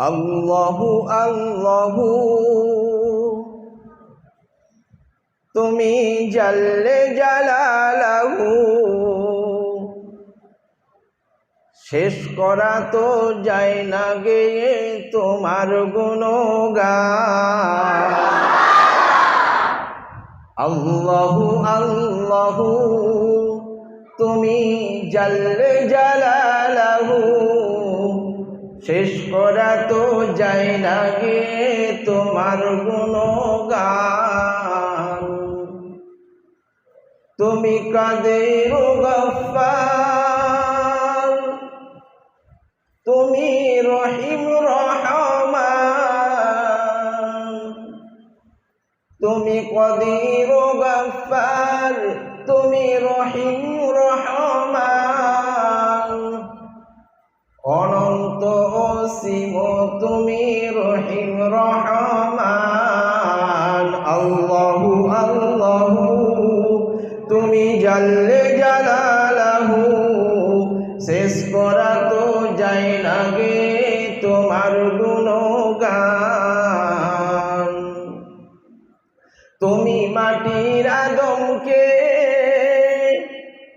আল্লাহু আল্লাহু তুমি জাল্লে জালালাহু শেষ করা তো যায় না গে তোমার গুণগান। আল্লাহু আল্লাহু তুমি জাল্লে জালালাহু শেষ করা তো যায় না গে তোমার গুণগান। তুমি কাদের গফফার তুমি রহিম রহমান। তুমি কাদের গফফার তুমি রহিম রহমান। অনন্ত অসীম তুমি রহিম রহমান। আল্লাহু আল্লাহু তুমি জাল্লে জালালাহু শেষ করা তো যায় না গে তোমার গুণগান। তুমি মাটির আদমকে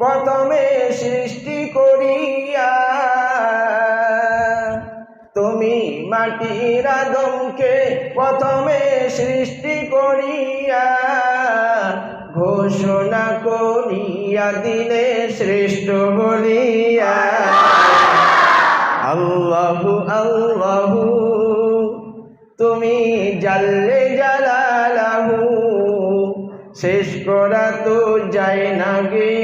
প্রথমে সৃষ্টি করিয়া, তুমি মাটির আদমকে প্রথমে সৃষ্টি করিয়া ঘোষণা করিয়া দিলে শ্রেষ্ঠ বলিয়া। আল্লাহু আল্লাহু তুমি জাল্লে জালালাহু শেষ করা তো যায় না গে